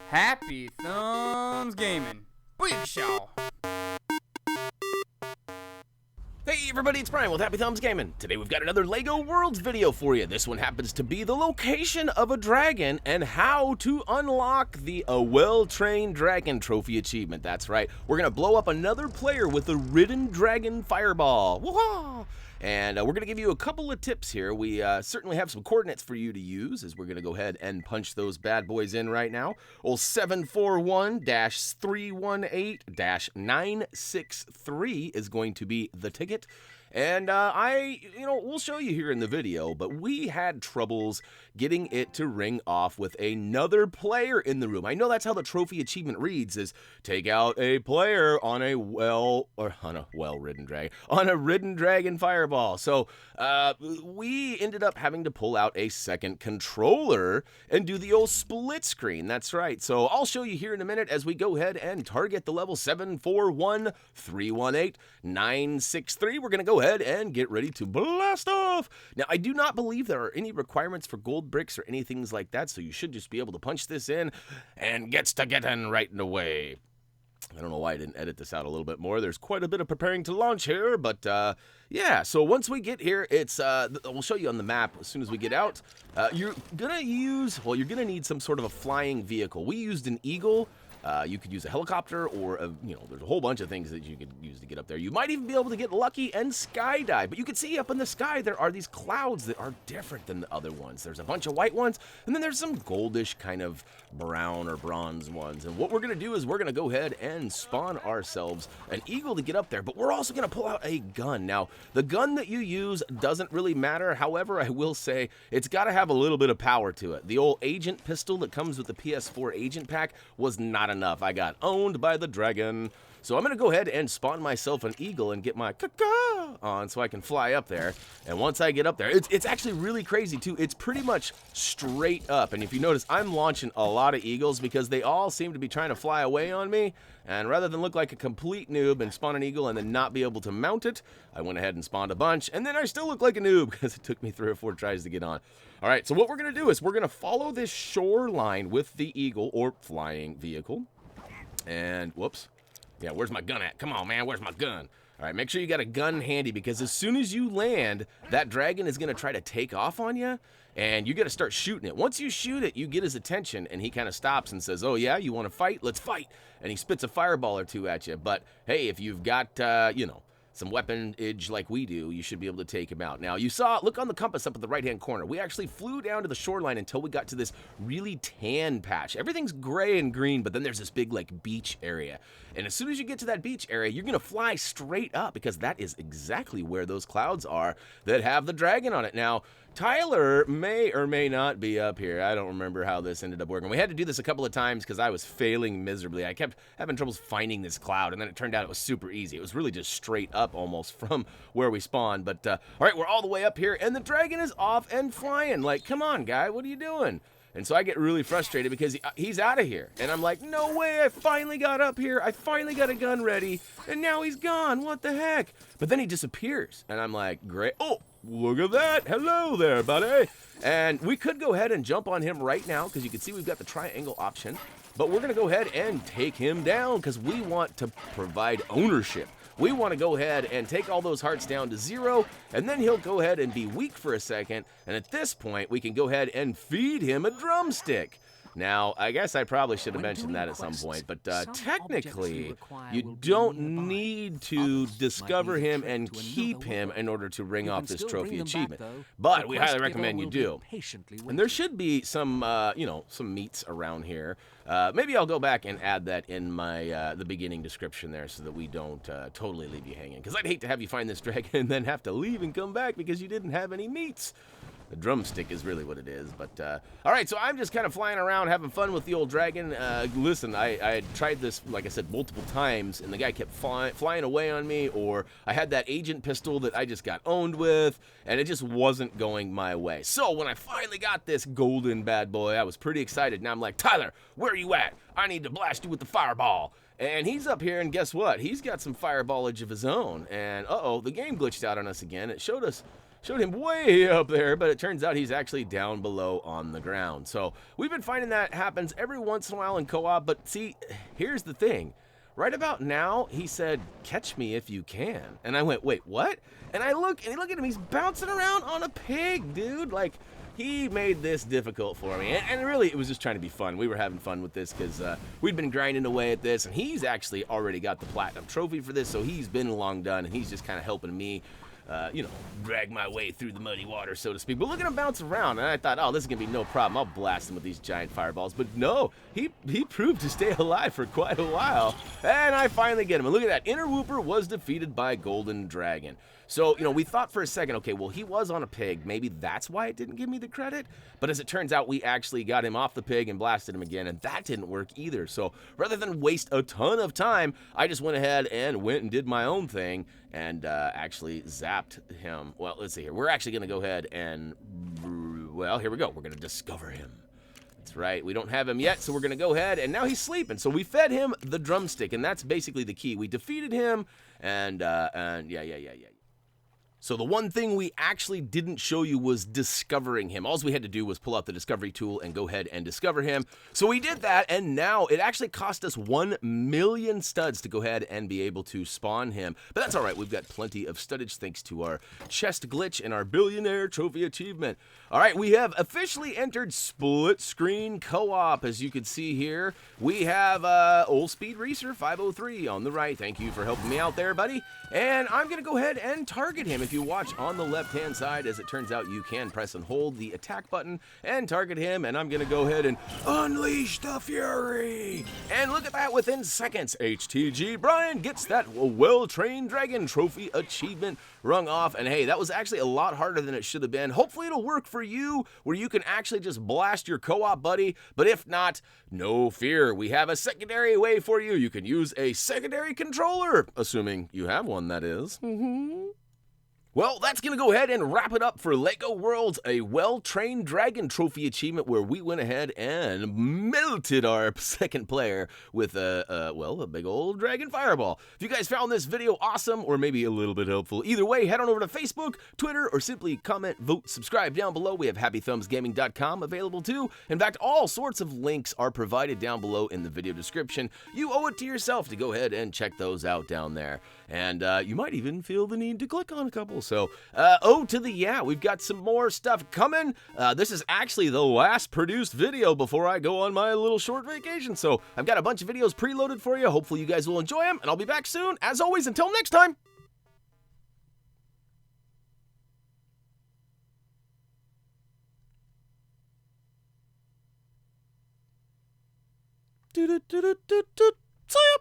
Happy Thumbs Gaming. Big show. Hey everybody, it's Brian with HappyThumbsGaming. Today we've got another LEGO Worlds video for you. This one happens to be the location of a dragon and how to unlock the Well-Trained Dragon Trophy achievement. That's right, we're going to blow up another player with a ridden dragon fireball. Woo-ha! And we're going to give you a couple of tips here. We certainly have some coordinates for you to use as we're going to go ahead and punch those bad boys in right now. Old 741-318-963 is going to be the ticket. And we'll show you here in the video, but we had troubles getting it to ring off with another player in the room. I know that's how the trophy achievement reads, is take out a player on a ridden dragon fireball. So we ended up having to pull out a second controller and do the old split screen. That's right. So I'll show you here in a minute as we go ahead and target the level 741-318-963. We're going to go ahead and get ready to blast off. Now, I do not believe there are any requirements for gold bricks or anything like that, so you should just be able to punch this in and gets to getting right away. I don't know why I didn't edit this out a little bit more. There's quite a bit of preparing to launch here, but yeah, so once we get here, it's we'll show you on the map as soon as we get out. You're gonna need some sort of a flying vehicle. We used an eagle. You could use a helicopter or, there's a whole bunch of things that you could use to get up there. You might even be able to get lucky and skydive. But you can see up in the sky, there are these clouds that are different than the other ones. There's a bunch of white ones, and then there's some goldish kind of brown or bronze ones. And what we're going to do is we're going to go ahead and spawn ourselves an eagle to get up there. But we're also going to pull out a gun. Now, the gun that you use doesn't really matter. However, I will say it's got to have a little bit of power to it. The old agent pistol that comes with the PS4 agent pack was not enough. I got owned by the dragon. So I'm going to go ahead and spawn myself an eagle and get my caca on so I can fly up there. And once I get up there, it's actually really crazy too. It's pretty much straight up. And if you notice, I'm launching a lot of eagles because they all seem to be trying to fly away on me. And rather than look like a complete noob and spawn an eagle and then not be able to mount it, I went ahead and spawned a bunch. And then I still look like a noob because it took me 3 or 4 tries to get on. All right, so what we're going to do is we're going to follow this shoreline with the eagle or flying vehicle. And whoops. Yeah, where's my gun at? Come on, man, where's my gun? All right, make sure you got a gun handy because as soon as you land, that dragon is going to try to take off on you, and you got to start shooting it. Once you shoot it, you get his attention, and he kind of stops and says, oh, yeah, you want to fight? Let's fight. And he spits a fireball or 2 at you. But, hey, if you've got, some weaponage like we do, you should be able to take him out. Now, you saw, look on the compass up at the right-hand corner. We actually flew down to the shoreline until we got to this really tan patch. Everything's gray and green, but then there's this big, beach area. And as soon as you get to that beach area, you're going to fly straight up because that is exactly where those clouds are that have the dragon on it. Now, Tyler may or may not be up here. I don't remember how this ended up working. We had to do this a couple of times because I was failing miserably. I kept having troubles finding this cloud, and then it turned out it was super easy. It was really just straight up almost from where we spawned. But, all right, we're all the way up here, and the dragon is off and flying. Like, come on, guy, what are you doing? And so I get really frustrated because he's out of here. And I'm like, no way, I finally got up here. I finally got a gun ready. And now he's gone. What the heck? But then he disappears. And I'm like, great. Oh, look at that. Hello there, buddy. And we could go ahead and jump on him right now because you can see we've got the triangle option. But we're going to go ahead and take him down because we want to provide ownership. We want to go ahead and take all those hearts down to 0, and then he'll go ahead and be weak for a second, and at this point, we can go ahead and feed him a drumstick. Now, I guess I probably should have mentioned that at some point, but technically, you don't need to discover him and keep him in order to ring off this trophy achievement. But we highly recommend you do. And there should be some, some meats around here. Maybe I'll go back and add that in my the beginning description there so that we don't totally leave you hanging. Because I'd hate to have you find this dragon and then have to leave and come back because you didn't have any meats. The drumstick is really what it is, but, all right, so I'm just kind of flying around, having fun with the old dragon. Listen, I had tried this, like I said, multiple times, and the guy kept flying away on me, or I had that agent pistol that I just got owned with, and it just wasn't going my way. So when I finally got this golden bad boy, I was pretty excited. Now I'm like, Tyler, where are you at? I need to blast you with the fireball. And he's up here, and guess what? He's got some fireballage of his own, and uh-oh, the game glitched out on us again. It showed us showed him way up there, but it turns out he's actually down below on the ground. So we've been finding that happens every once in a while in co-op, but see, here's the thing. Right about now, he said, "Catch me if you can." And I went, "Wait, what?" And I look at him, he's bouncing around on a pig, dude. Like, he made this difficult for me. And really, it was just trying to be fun. We were having fun with this because we'd been grinding away at this, and he's actually already got the platinum trophy for this, so he's been long done, and he's just kind of helping me drag my way through the muddy water, so to speak. But look at him bounce around, and I thought, oh, this is going to be no problem. I'll blast him with these giant fireballs. But no, he proved to stay alive for quite a while, and I finally get him. And look at that. Inner Whooper was defeated by Golden Dragon. So, we thought for a second, okay, well, he was on a pig. Maybe that's why it didn't give me the credit. But as it turns out, we actually got him off the pig and blasted him again, and that didn't work either. So rather than waste a ton of time, I just went ahead and did my own thing and actually zapped him. Well, let's see here. We're actually going to go ahead and, well, here we go. We're going to discover him. That's right. We don't have him yet, so we're going to go ahead, and now he's sleeping. So we fed him the drumstick, and that's basically the key. We defeated him, and yeah. So the one thing we actually didn't show you was discovering him. All we had to do was pull out the discovery tool and go ahead and discover him. So we did that, and now it actually cost us 1 million studs to go ahead and be able to spawn him. But that's all right. We've got plenty of studdage thanks to our chest glitch and our billionaire trophy achievement. All right, we have officially entered split screen co-op. As you can see here, we have Old Speed Racer 503 on the right. Thank you for helping me out there, buddy. And I'm going to go ahead and target him. If you watch on the left-hand side, as it turns out, you can press and hold the attack button and target him. And I'm going to go ahead and unleash the fury. And look at that, within seconds, HTG Brian gets that well-trained dragon trophy achievement rung off. And hey, that was actually a lot harder than it should have been. Hopefully it'll work for you, where you can actually just blast your co-op buddy. But if not, no fear. We have a secondary way for you. You can use a secondary controller, assuming you have one, that is. Well, that's going to go ahead and wrap it up for LEGO Worlds, a well-trained dragon trophy achievement where we went ahead and melted our second player with a big old dragon fireball. If you guys found this video awesome or maybe a little bit helpful, either way, head on over to Facebook, Twitter, or simply comment, vote, subscribe down below. We have HappyThumbsGaming.com available too. In fact, all sorts of links are provided down below in the video description. You owe it to yourself to go ahead and check those out down there. And you might even feel the need to click on a couple. So, we've got some more stuff coming. This is actually the last produced video before I go on my little short vacation. So, I've got a bunch of videos preloaded for you. Hopefully you guys will enjoy them, and I'll be back soon. As always, until next time. See ya.